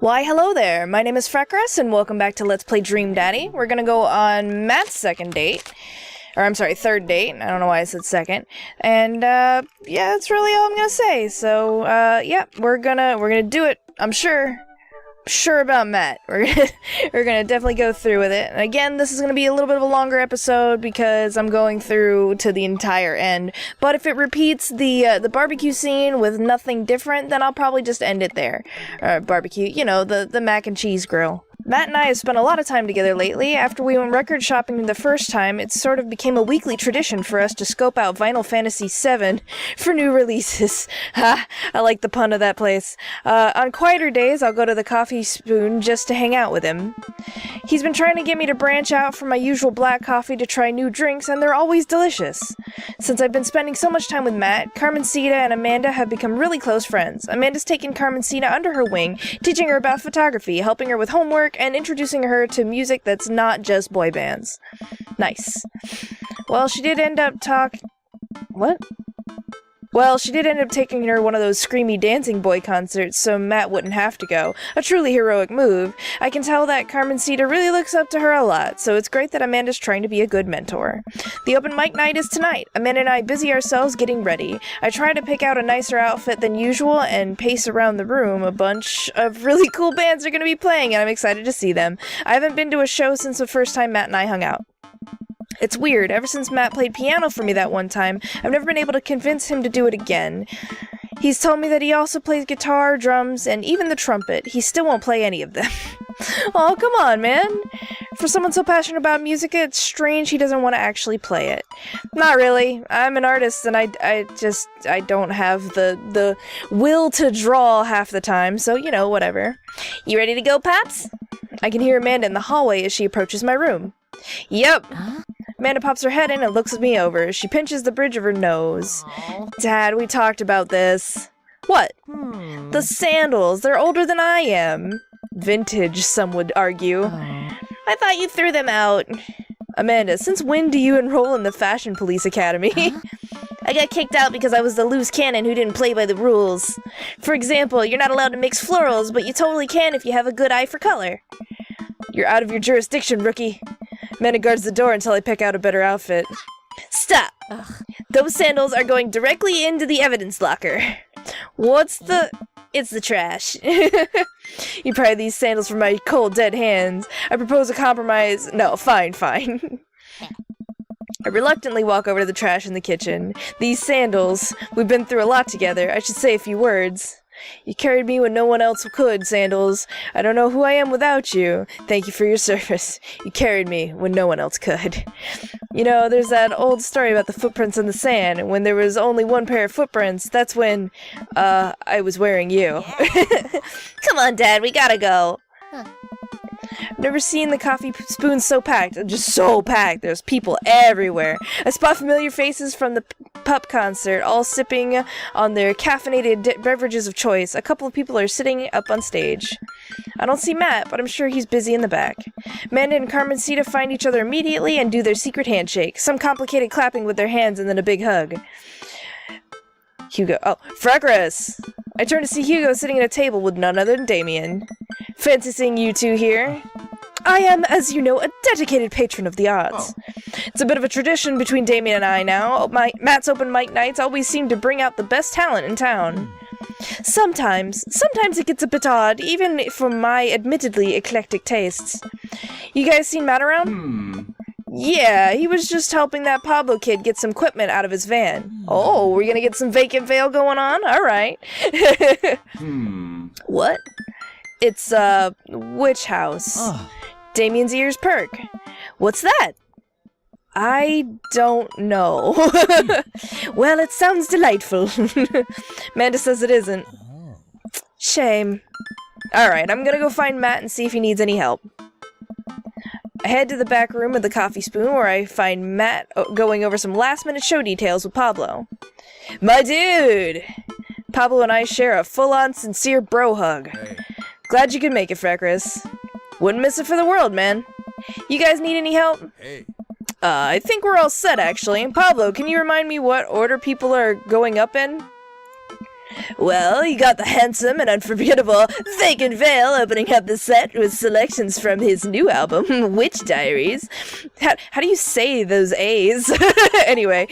Why, hello there. My name is Freckris, and welcome back to Let's Play Dream Daddy. We're gonna go on Matt's second date. Or, I'm sorry, third date. I don't know why I said second. And, yeah, that's really all I'm gonna say. So, yeah, we're gonna do it, I'm sure. Sure about Matt. We're gonna definitely go through with it. And again, this is gonna be a little bit of a longer episode because I'm going through to the entire end. But if it repeats the barbecue scene with nothing different, then I'll probably just end it there. Barbecue, you know, the mac and cheese grill. Matt and I have spent a lot of time together lately. After we went record shopping the first time, it sort of became a weekly tradition for us to scope out Final Fantasy VII for new releases. Ha! I like the pun of that place. On quieter days, I'll go to the Coffee Spoon just to hang out with him. He's been trying to get me to branch out from my usual black coffee to try new drinks, and they're always delicious. Since I've been spending so much time with Matt, Carmencita and Amanda have become really close friends. Amanda's taken Carmencita under her wing, teaching her about photography, helping her with homework, and introducing her to music that's not just boy bands. Nice. Well, she did end up she did end up taking her one of those screamy dancing boy concerts so Matt wouldn't have to go. A truly heroic move. I can tell that Carmencita really looks up to her a lot, so it's great that Amanda's trying to be a good mentor. The open mic night is tonight. Amanda and I busy ourselves getting ready. I try to pick out a nicer outfit than usual and pace around the room. A bunch of really cool bands are going to be playing, and I'm excited to see them. I haven't been to a show since the first time Matt and I hung out. It's weird, ever since Matt played piano for me that one time, I've never been able to convince him to do it again. He's told me that he also plays guitar, drums, and even the trumpet. He still won't play any of them. Oh, come on, man. For someone so passionate about music, it's strange he doesn't want to actually play it. Not really. I'm an artist, and I don't have the will to draw half the time, so, you know, whatever. You ready to go, Paps? I can hear Amanda in the hallway as she approaches my room. Yep. Huh? Amanda pops her head in and looks me over. She pinches the bridge of her nose. Aww. Dad, we talked about this. What? The sandals. They're older than I am. Vintage, some would argue. I thought you threw them out. Amanda, since when do you enroll in the Fashion Police Academy? Huh? I got kicked out because I was the loose cannon who didn't play by the rules. For example, you're not allowed to mix florals, but you totally can if you have a good eye for color. You're out of your jurisdiction, rookie. Amanda guards the door until I pick out a better outfit. Stop! Ugh. Those sandals are going directly into the evidence locker. It's the trash. You pry these sandals from my cold, dead hands. I propose a compromise. No, fine. I reluctantly walk over to the trash in the kitchen. These sandals, we've been through a lot together. I should say a few words. You carried me when no one else could, Sandals. I don't know who I am without you. Thank you for your service. You carried me when no one else could. You know, there's that old story about the footprints in the sand. When there was only one pair of footprints, that's when, I was wearing you. Come on, Dad, we gotta go. I've never seen the Coffee Spoon so packed. Just so packed. There's people everywhere. I spot familiar faces from the pup concert, all sipping on their caffeinated beverages of choice. A couple of people are sitting up on stage. I don't see Matt, but I'm sure he's busy in the back. Amanda and Carmencita find each other immediately and do their secret handshake. Some complicated clapping with their hands and then a big hug. Hugo. Oh, Freckris! I turn to see Hugo sitting at a table with none other than Damien. Fancy seeing you two here. I am, as you know, a dedicated patron of the arts. Oh. It's a bit of a tradition between Damien and I now. Matt's open mic nights always seem to bring out the best talent in town. Sometimes it gets a bit odd, even for my admittedly eclectic tastes. You guys seen Matt around? Yeah, he was just helping that Pablo kid get some equipment out of his van. Oh, we're gonna get some vacant veil going on? Alright. What? It's, Witch House. Oh. Damien's ears perk. What's that? I don't know. Well, it sounds delightful. Amanda says it isn't. Shame. Alright, I'm gonna go find Matt and see if he needs any help. I head to the back room of the Coffee Spoon where I find Matt going over some last-minute show details with Pablo. My dude! Pablo and I share a full-on sincere bro hug. Hey. Glad you could make it, Freckris. Wouldn't miss it for the world, man. You guys need any help? Hey. I think we're all set, actually. Pablo, can you remind me what order people are going up in? Well, you got the handsome and unforgettable Vacant Veil opening up the set with selections from his new album, Witch Diaries. How do you say those A's? Anyway,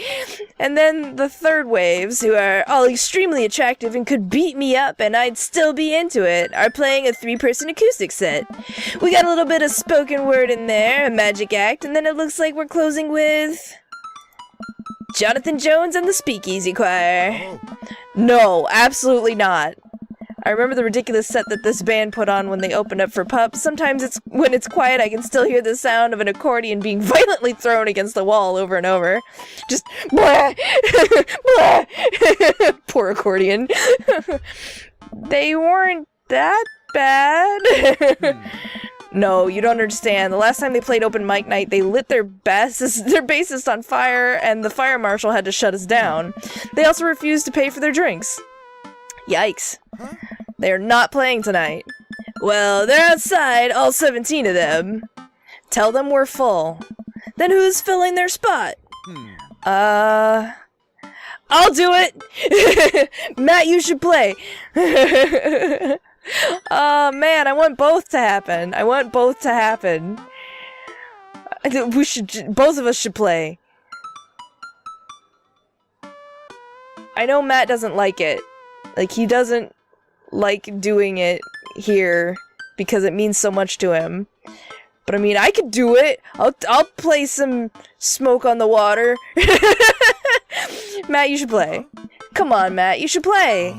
and then the third waves, who are all extremely attractive and could beat me up and I'd still be into it, are playing a 3-person acoustic set. We got a little bit of spoken word in there, a magic act, and then it looks like we're closing with Jonathan Jones and the Speakeasy Choir. No, absolutely not. I remember the ridiculous set that this band put on when they opened up for Pup. Sometimes when it's quiet, I can still hear the sound of an accordion being violently thrown against the wall over and over. Just blah, blah. Poor accordion. They weren't that bad. No, you don't understand. The last time they played open mic night, they lit their bassist on fire, and the fire marshal had to shut us down. They also refused to pay for their drinks. Yikes. They're not playing tonight. Well, they're outside, all 17 of them. Tell them we're full. Then who's filling their spot? I'll do it! Matt, you should play. Oh, man, I want both to happen. Both of us should play. I know Matt doesn't like it. Like, he doesn't like doing it here because it means so much to him. But I mean, I could do it. I'll play some Smoke on the Water. Matt, you should play. Come on, Matt, you should play.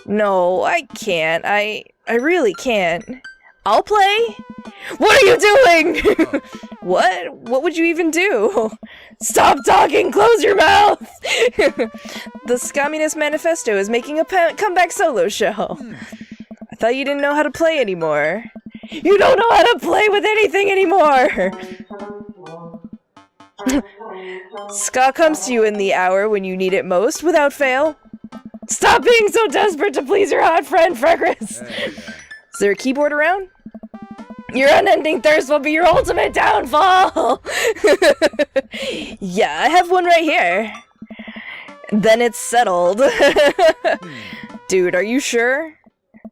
No, I can't. I really can't. I'll play? What are you doing? What? What would you even do? Stop talking! Close your mouth! The Communist Manifesto is making a comeback solo show. I thought you didn't know how to play anymore. You don't know how to play with anything anymore! Ska comes to you in the hour when you need it most, without fail. Stop being so desperate to please your hot friend, Freckris! Is there a keyboard around? Your unending thirst will be your ultimate downfall! Yeah, I have one right here. Then it's settled. Dude, are you sure?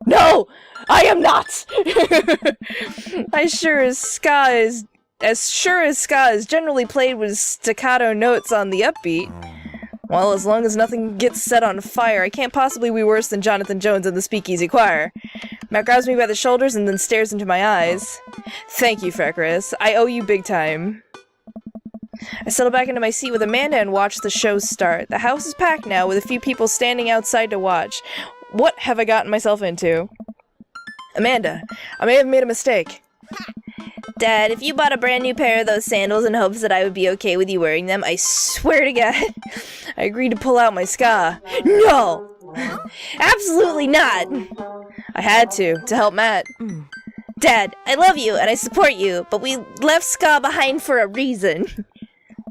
No! I am not! As sure as ska is generally played with staccato notes on the upbeat. Well, as long as nothing gets set on fire, I can't possibly be worse than Jonathan Jones and the Speakeasy Choir. Matt grabs me by the shoulders and then stares into my eyes. Thank you, Freckris. I owe you big time. I settle back into my seat with Amanda and watch the show start. The house is packed now, with a few people standing outside to watch. What have I gotten myself into? Amanda, I may have made a mistake. Dad, if you bought a brand new pair of those sandals in hopes that I would be okay with you wearing them, I swear to God, I agreed to pull out my ska. No! Absolutely not! I had to help Matt. Dad, I love you and I support you, but we left ska behind for a reason.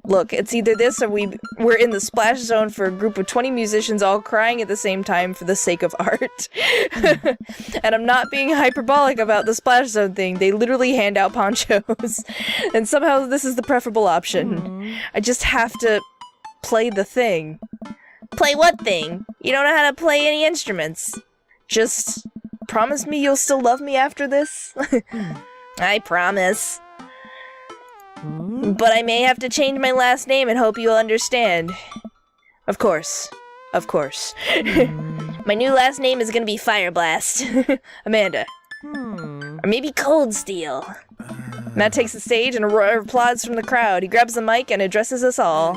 Look, it's either this or we're in the splash zone for a group of 20 musicians all crying at the same time for the sake of art. And I'm not being hyperbolic about the splash zone thing. They literally hand out ponchos. And somehow this is the preferable option. I just have to play the thing. Play what thing? You don't know how to play any instruments. Just promise me you'll still love me after this? I promise. But I may have to change my last name and hope you'll understand. Of course. Of course. My new last name is gonna be Fireblast. Amanda. Or maybe Cold Steel. Matt takes the stage and a roar of applause from the crowd. He grabs the mic and addresses us all.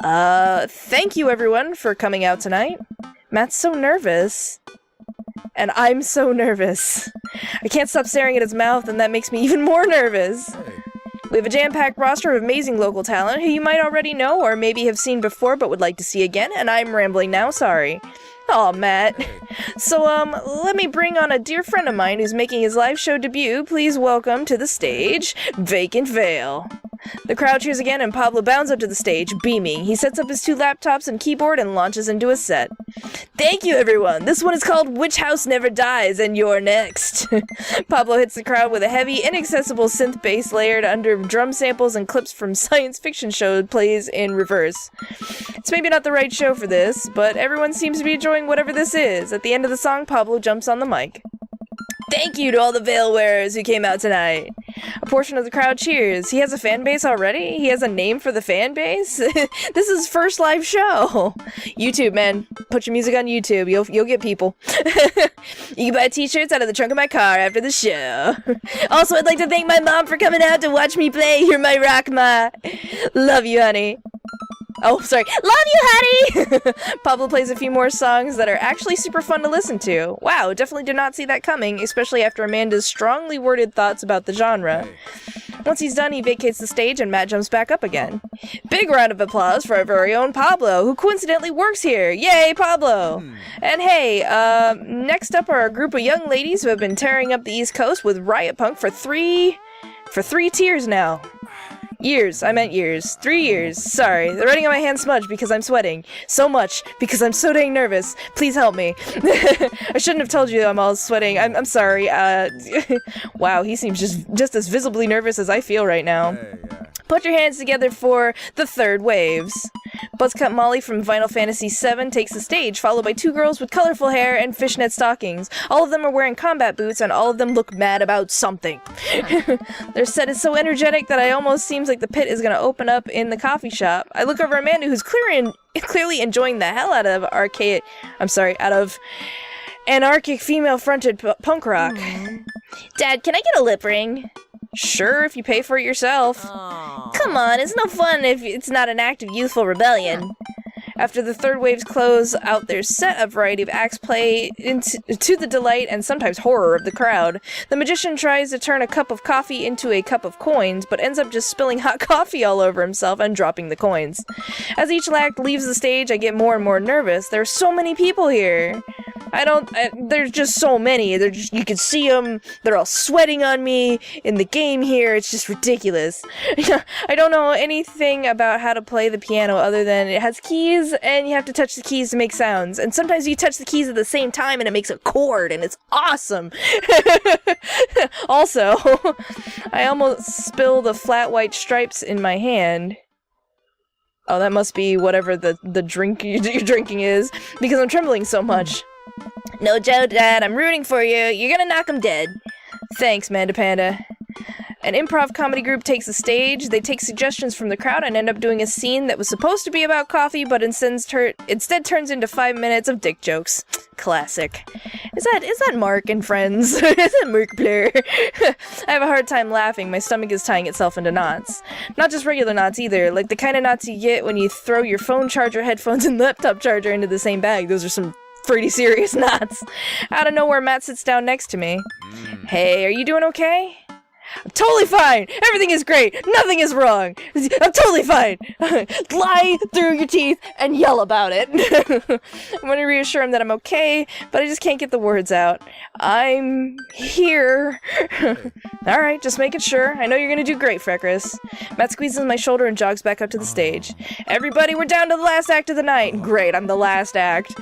Thank you everyone for coming out tonight. Matt's so nervous. And I'm so nervous. I can't stop staring at his mouth and that makes me even more nervous. We have a jam-packed roster of amazing local talent who you might already know or maybe have seen before but would like to see again, and I'm rambling now, sorry. Aw, Matt. So, let me bring on a dear friend of mine who's making his live show debut. Please welcome to the stage, Vacant Veil. The crowd cheers again and Pablo bounds up to the stage, beaming. He sets up his 2 laptops and keyboard and launches into a set. Thank you, everyone! This one is called Which House Never Dies, and you're next! Pablo hits the crowd with a heavy, inaccessible synth bass layered under drum samples and clips from science fiction show plays in reverse. It's maybe not the right show for this, but everyone seems to be enjoying whatever this is. At the end of the song, Pablo jumps on the mic. Thank you to all the veil wearers who came out tonight. A portion of the crowd cheers. He has a fan base already? He has a name for the fan base? This is his first live show. YouTube, man. Put your music on YouTube. You'll get people. You can buy t-shirts out of the trunk of my car after the show. Also, I'd like to thank my mom for coming out to watch me play You're My Rock Ma. Love you, honey. Oh, sorry. Love you, honey! Pablo plays a few more songs that are actually super fun to listen to. Wow, definitely did not see that coming, especially after Amanda's strongly worded thoughts about the genre. Once he's done, he vacates the stage and Matt jumps back up again. Big round of applause for our very own Pablo, who coincidentally works here. Yay, Pablo! And hey, next up are a group of young ladies who have been tearing up the East Coast with riot punk for three tiers now. Years. I meant years. 3 years. Sorry. The writing on my hand smudged because I'm sweating. So much. Because I'm so dang nervous. Please help me. I shouldn't have told you I'm all sweating. I'm sorry. Wow, he seems just as visibly nervous as I feel right now. Put your hands together for the third waves. Buzzcut Molly from Final Fantasy VII takes the stage, followed by 2 girls with colorful hair and fishnet stockings. All of them are wearing combat boots, and all of them look mad about something. Their set is so energetic that it almost seems like the pit is going to open up in the coffee shop. I look over Amanda, who's clearly enjoying the hell out of anarchic female-fronted punk rock. Dad, can I get a lip ring? Sure, if you pay for it yourself. Aww. Come on, it's no fun if it's not an act of youthful rebellion. After the third waves close out their set, a variety of acts play to the delight and sometimes horror of the crowd. The magician tries to turn a cup of coffee into a cup of coins, but ends up just spilling hot coffee all over himself and dropping the coins. As each act leaves the stage, I get more and more nervous. There are so many people here. There's just so many. You can see them. They're all sweating on me in the game here. It's just ridiculous. I don't know anything about how to play the piano other than it has keys and you have to touch the keys to make sounds. And sometimes you touch the keys at the same time and it makes a chord and it's awesome. Also, I almost spilled the flat white stripes in my hand. Oh, that must be whatever the drink you're drinking is, because I'm trembling so much. No joke, Dad. I'm rooting for you. You're gonna knock him dead. Thanks, Manda Panda. An improv comedy group takes the stage. They take suggestions from the crowd and end up doing a scene that was supposed to be about coffee, but instead turns into 5 minutes of dick jokes. Classic. Is that Mark and Friends? Is that Mark Blair? I have a hard time laughing. My stomach is tying itself into knots. Not just regular knots either, like the kind of knots you get when you throw your phone charger, headphones, and laptop charger into the same bag. Those are some pretty serious knots. Out of nowhere, Matt sits down next to me. Hey, are you doing okay? I'm totally fine! Everything is great! Nothing is wrong! I'm totally fine! Lie through your teeth and yell about it! I want to reassure him that I'm okay, but I just can't get the words out. I'm here. Alright, just making sure. I know you're gonna do great, Freckris. Matt squeezes my shoulder and jogs back up to the stage. Everybody, we're down to the last act of the night! Great, I'm the last act.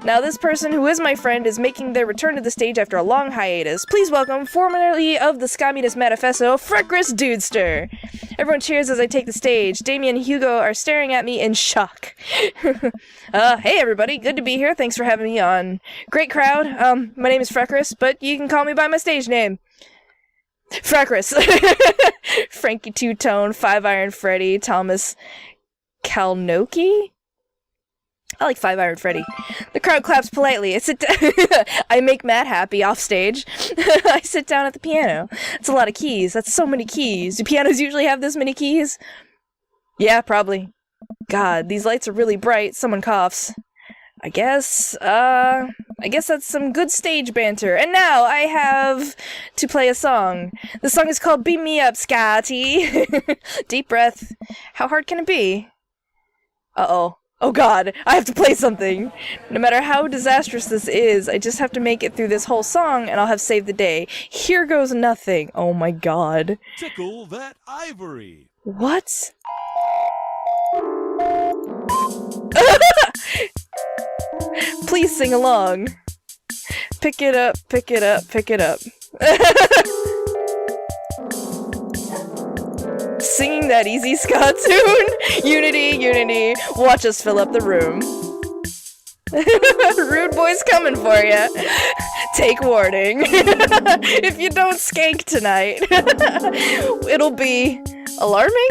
Now this person, who is my friend, is making their return to the stage after a long hiatus. Please welcome, formerly of the Communist Manifesto, Freckris Dudester. Everyone cheers as I take the stage. Damien and Hugo are staring at me in shock. Hey everybody, good to be here. Thanks for having me on. Great crowd. My name is Freckris, but you can call me by my stage name. Freckris. Frankie Two-Tone, Five Iron Freddy, Thomas Kalnoki? I like Five Iron Freddy. The crowd claps politely. I make Matt happy off stage. I sit down at the piano. That's a lot of keys. That's so many keys. Do pianos usually have this many keys? Yeah, probably. God, these lights are really bright. Someone coughs. I guess that's some good stage banter. And now I have to play a song. The song is called Beam Me Up, Scotty. Deep breath. How hard can it be? Uh-oh. Oh god, I have to play something! No matter how disastrous this is, I just have to make it through this whole song and I'll have saved the day. Here goes nothing. Oh my god. Tickle that ivory! What? Please sing along. Pick it up, pick it up, pick it up. Singing that easy ska tune. Unity, unity. Watch us fill up the room. Rude boy's coming for ya. Take warning. If you don't skank tonight, it'll be alarming.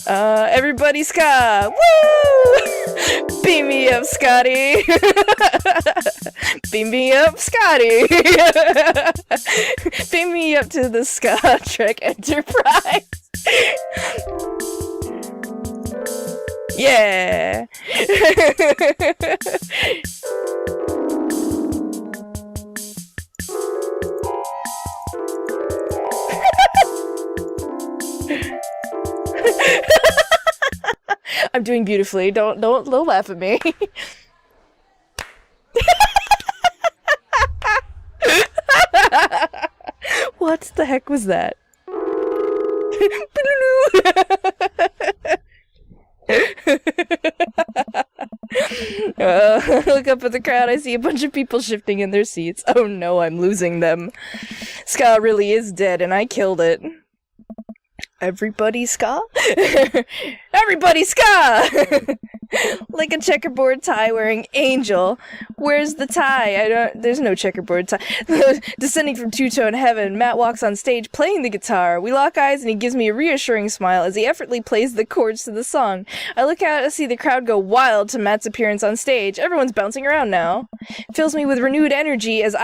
Everybody ska! Woo! Beam me up, Scotty! Beam me up, Scotty! Beam me up to the Star Trek Enterprise! Yeah! I'm doing beautifully. Don't laugh at me. What the heck was that? Look up at the crowd. I see a bunch of people shifting in their seats. Oh no, I'm losing them. Ska really is dead, and I killed it. Everybody ska? Everybody ska! Like a checkerboard tie wearing angel. Where's the tie? There's no checkerboard tie. Descending from two-tone heaven, Matt walks on stage playing the guitar. We lock eyes and he gives me a reassuring smile as he effortlessly plays the chords to the song. I look out to see the crowd go wild to Matt's appearance on stage. Everyone's bouncing around now. It fills me with renewed energy as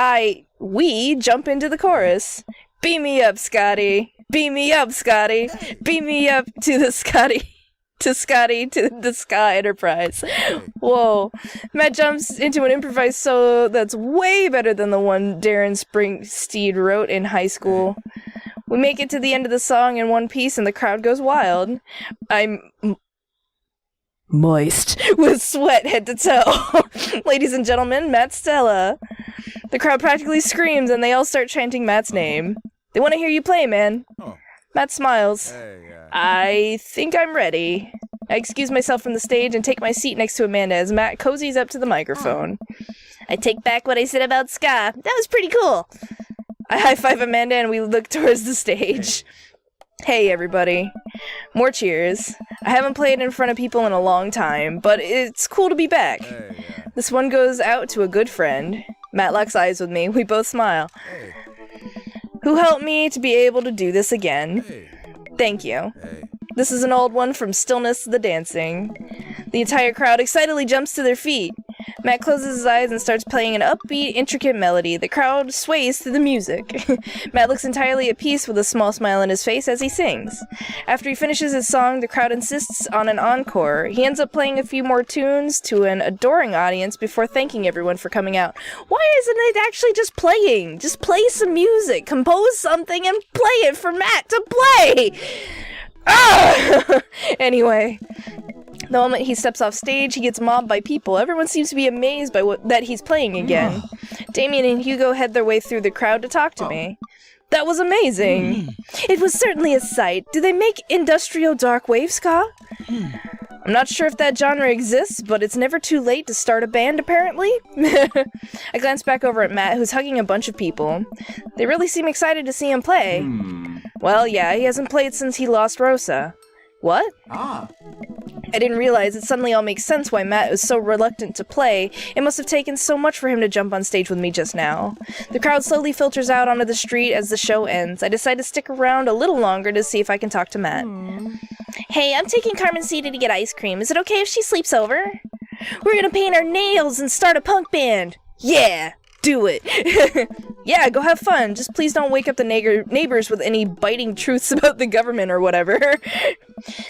we jump into the chorus. Beam me up, Scotty. Beam me up, Scotty. Beam me up to the Scotty. To Scotty, to the Ska Enterprise. Whoa. Matt jumps into an improvised solo that's way better than the one Darren Springsteen wrote in high school. We make it to the end of the song in one piece and the crowd goes wild. I'm moist with sweat head to toe. Ladies and gentlemen, Matt Stella. The crowd practically screams and they all start chanting Matt's name. They want to hear you play, man. Matt smiles. I think I'm ready. I excuse myself from the stage and take my seat next to Amanda as Matt cozies up to the microphone. I take back what I said about ska. That was pretty cool. I high-five Amanda and we look towards the stage. Hey, everybody. More cheers. I haven't played in front of people in a long time, but it's cool to be back. This one goes out to a good friend. Matt locks eyes with me. We both smile. Who helped me to be able to do this again. Thank you. This is an old one from Stillness to the Dancing. The entire crowd excitedly jumps to their feet. Matt closes his eyes and starts playing an upbeat, intricate melody. The crowd sways to the music. Matt looks entirely at peace with a small smile on his face as he sings. After he finishes his song, the crowd insists on an encore. He ends up playing a few more tunes to an adoring audience before thanking everyone for coming out. Why isn't it actually just playing? Just play some music, compose something, and play it for Matt to play! Ah! Anyway, the moment he steps off stage, he gets mobbed by people. Everyone seems to be amazed by that he's playing again. Damien and Hugo head their way through the crowd to talk to me. That was amazing. It was certainly a sight. Do they make industrial dark wave ska? I'm not sure if that genre exists, but it's never too late to start a band, apparently. I glance back over at Matt, who's hugging a bunch of people. They really seem excited to see him play. Well, yeah, he hasn't played since he lost Rosa. What? I didn't realize it suddenly all makes sense why Matt was so reluctant to play. It must have taken so much for him to jump on stage with me just now. The crowd slowly filters out onto the street as the show ends. I decide to stick around a little longer to see if I can talk to Matt. Hey, I'm taking Carmencita to get ice cream. Is it okay if she sleeps over? We're gonna paint our nails and start a punk band. Yeah! Do it. Yeah, go have fun. Just please don't wake up the neighbors with any biting truths about the government or whatever.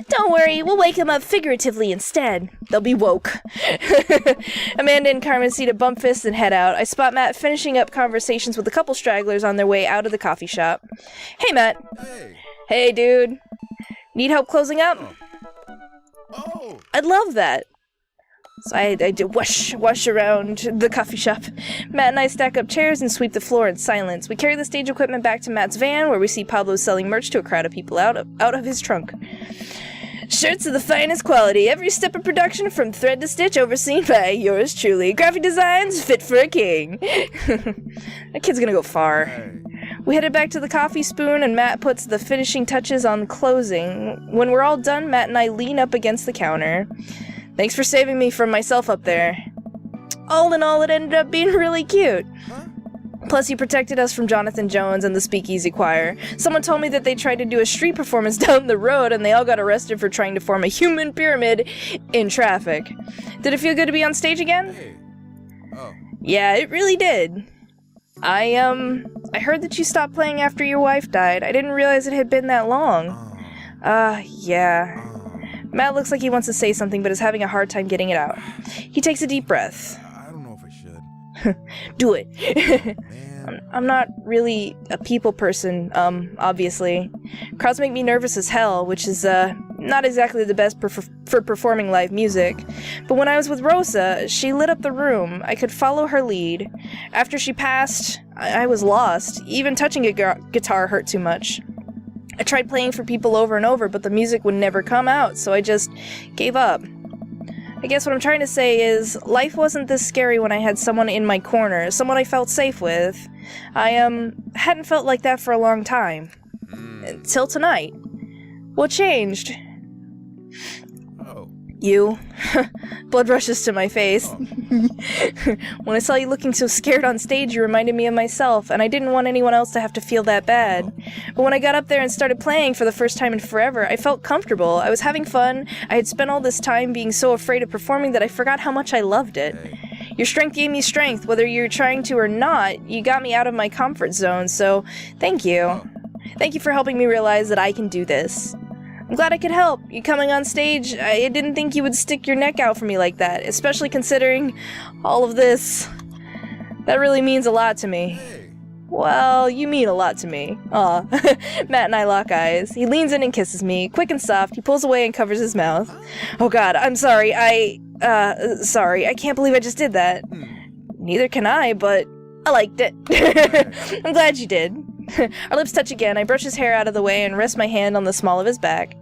Don't worry, we'll wake them up figuratively instead. They'll be woke. Amanda and Carmencita bump fists and head out. I spot Matt finishing up conversations with a couple stragglers on their way out of the coffee shop. Hey, Matt. Hey, dude. Need help closing up? I'd love that. So I do wash around the coffee shop. Matt and I stack up chairs and sweep the floor in silence. We carry the stage equipment back to Matt's van, where we see Pablo selling merch to a crowd of people out of his trunk. Shirts of the finest quality, every step of production from thread to stitch, overseen by yours truly. Graphic designs fit for a king. That kid's gonna go far. Hey. We headed back to the coffee spoon, and Matt puts the finishing touches on closing. When we're all done, Matt and I lean up against the counter. Thanks for saving me from myself up there. All in all, it ended up being really cute. Plus, you protected us from Jonathan Jones and the Speakeasy Choir. Someone told me that they tried to do a street performance down the road and they all got arrested for trying to form a human pyramid in traffic. Did it feel good to be on stage again? Hey. Oh. Yeah, it really did. I heard that you stopped playing after your wife died. I didn't realize it had been that long. Yeah. Matt looks like he wants to say something but is having a hard time getting it out. He takes a deep breath. I don't know if I should. Do it. Man. I'm not really a people person, obviously. Crowds make me nervous as hell, which is, not exactly the best for performing live music. But when I was with Rosa, she lit up the room. I could follow her lead. After she passed, I was lost. Even touching a guitar hurt too much. I tried playing for people over and over, but the music would never come out, so I just gave up. I guess what I'm trying to say is, life wasn't this scary when I had someone in my corner, someone I felt safe with. I, hadn't felt like that for a long time. Until tonight. What changed? Oh. You. Blood rushes to my face. Oh. When I saw you looking so scared on stage, you reminded me of myself, and I didn't want anyone else to have to feel that bad. But when I got up there and started playing for the first time in forever, I felt comfortable. I was having fun. I had spent all this time being so afraid of performing that I forgot how much I loved it. Hey. Your strength gave me strength, whether you're trying to or not. You got me out of my comfort zone, so thank you. Oh. Thank you for helping me realize that I can do this. I'm glad I could help. You coming on stage, I didn't think you would stick your neck out for me like that, especially considering all of this. That really means a lot to me. Hey. Well, you mean a lot to me. Aw. Matt and I lock eyes. He leans in and kisses me. Quick and soft, he pulls away and covers his mouth. Oh god, I'm sorry. Sorry. I can't believe I just did that. Neither can I, but I liked it. I'm glad you did. Our lips touch again. I brush his hair out of the way and rest my hand on the small of his back.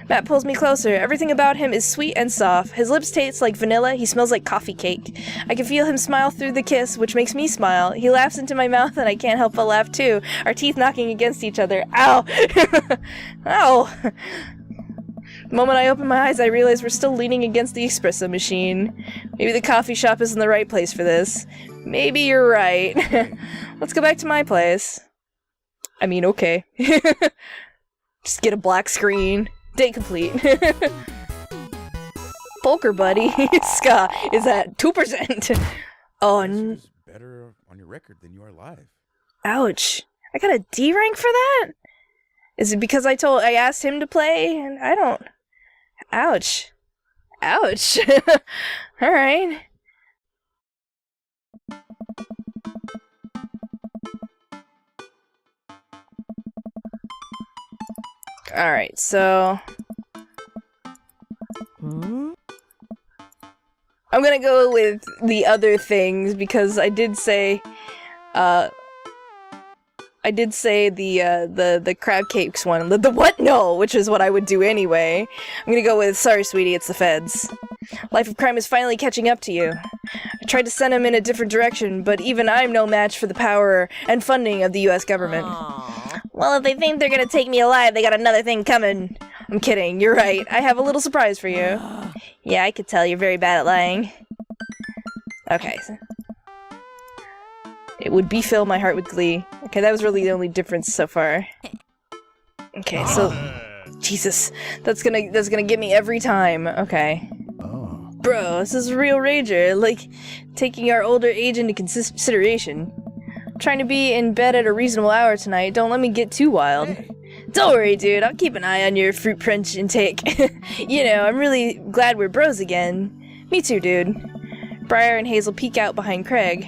Matt pulls me closer. Everything about him is sweet and soft. His lips taste like vanilla. He smells like coffee cake. I can feel him smile through the kiss, which makes me smile. He laughs into my mouth and I can't help but laugh too, our teeth knocking against each other. Ow! Ow! The moment I open my eyes, I realize we're still leaning against the espresso machine. Maybe the coffee shop isn't the right place for this. Maybe you're right. Let's go back to my place. I mean, okay. Just get a black screen. Date complete. Poker buddy. Ska is at 2%. Oh, This is better on your record than you are live. ouch. I got a D rank for that? Is it because I asked him to play? And I don't... Ouch. Ouch. Alright. Alright, so... I'm gonna go with the other things because I did say the crab cakes one. The what? No, which is what I would do anyway. I'm gonna go with sorry, sweetie, it's the feds. Life of crime is finally catching up to you. I tried to send him in a different direction, but even I'm no match for the power and funding of the US government. Aww. Well, if they think they're gonna take me alive, they got another thing coming. I'm kidding, you're right. I have a little surprise for you. Yeah, I could tell you're very bad at lying. Okay. It would fill my heart with glee. Okay, that was really the only difference so far. Okay, so... Jesus, that's gonna get me every time. Okay. Oh. Bro, this is a real rager. Like, taking our older age into consideration. I'm trying to be in bed at a reasonable hour tonight. Don't let me get too wild. Hey. Don't worry, dude. I'll keep an eye on your fruit punch intake. You know, I'm really glad we're bros again. Me too, dude. Briar and Hazel peek out behind Craig.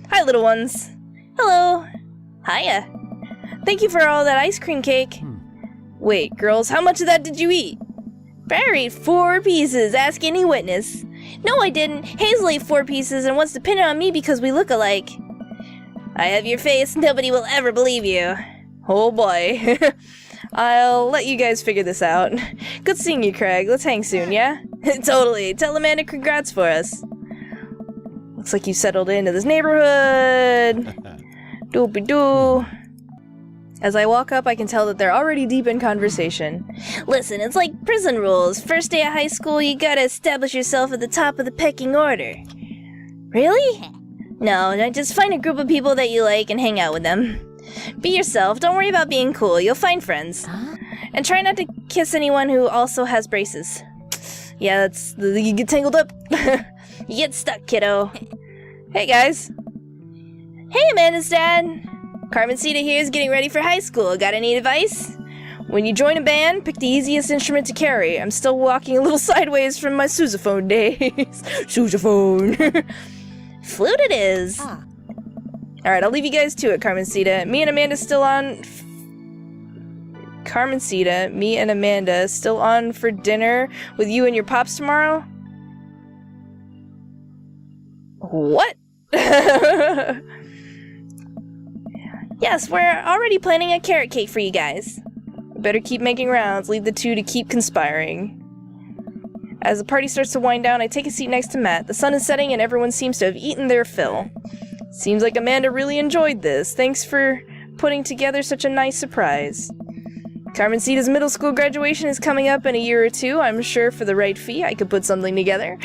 Hi, little ones. Hello. Hiya. Thank you for all that ice cream cake. Wait, girls, how much of that did you eat? Briar ate 4 pieces. Ask any witness. No, I didn't. Hazel ate 4 pieces and wants to pin it on me because we look alike. I have your face. Nobody will ever believe you. Oh boy. I'll let you guys figure this out. Good seeing you, Craig. Let's hang soon, yeah? Totally. Tell Amanda congrats for us. Looks like you settled into this neighborhood. Doopy-doo. As I walk up, I can tell that they're already deep in conversation. Listen, it's like prison rules. First day of high school, you gotta establish yourself at the top of the pecking order. Really? No, just find a group of people that you like and hang out with them. Be yourself. Don't worry about being cool. You'll find friends. And try not to kiss anyone who also has braces. Yeah, you get tangled up. You get stuck, kiddo. Hey, guys. Hey, Amanda's dad. Carmencita here is getting ready for high school. Got any advice? When you join a band, pick the easiest instrument to carry. I'm still walking a little sideways from my sousaphone days. Sousaphone. Flute it is. Alright, I'll leave you guys to it, Carmencita. Me and Amanda still on... Carmencita, me and Amanda still on for dinner with you and your pops tomorrow? What? Yes, we're already planning a carrot cake for you guys. Better keep making rounds, leave the two to keep conspiring. As the party starts to wind down, I take a seat next to Matt. The sun is setting and everyone seems to have eaten their fill. Seems like Amanda really enjoyed this. Thanks for putting together such a nice surprise. Carmencita's middle school graduation is coming up in a year or 2. I'm sure for the right fee I could put something together.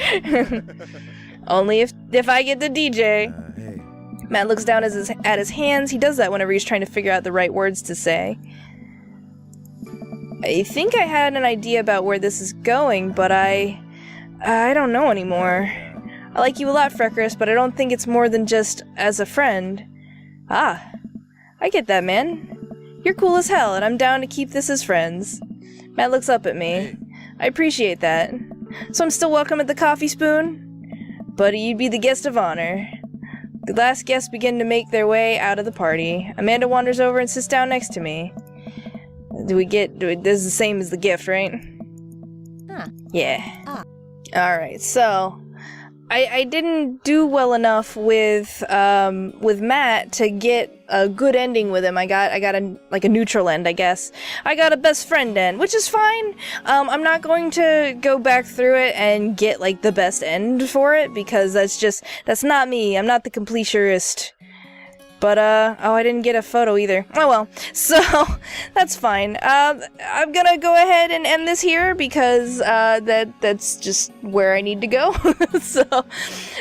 Only if I get the DJ. Hey. Matt looks down at his hands. He does that whenever he's trying to figure out the right words to say. I think I had an idea about where this is going, but I don't know anymore. I like you a lot, Freckris, but I don't think it's more than just as a friend. Ah, I get that, man. You're cool as hell, and I'm down to keep this as friends. Matt looks up at me. Hey. I appreciate that. So I'm still welcome at the Coffee Spoon? Buddy, you'd be the guest of honor. The last guests begin to make their way out of the party. Amanda wanders over and sits down next to me. This is the same as the gift, right? Yeah. Alright, so... I didn't do well enough with Matt to get a good ending with him. I got a neutral end, I guess. I got a best friend end, which is fine. I'm not going to go back through it and get like the best end for it because that's not me. I'm not the completionist. But, oh, I didn't get a photo either. Oh well, so, that's fine. I'm gonna go ahead and end this here because, that's just where I need to go. So,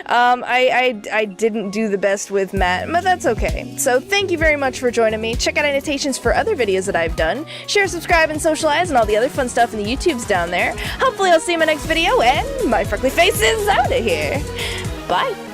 I didn't do the best with Matt, but that's okay. So, thank you very much for joining me. Check out annotations for other videos that I've done. Share, subscribe, and socialize, and all the other fun stuff in the YouTubes down there. Hopefully I'll see you in my next video, and my freckly face is out of here. Bye!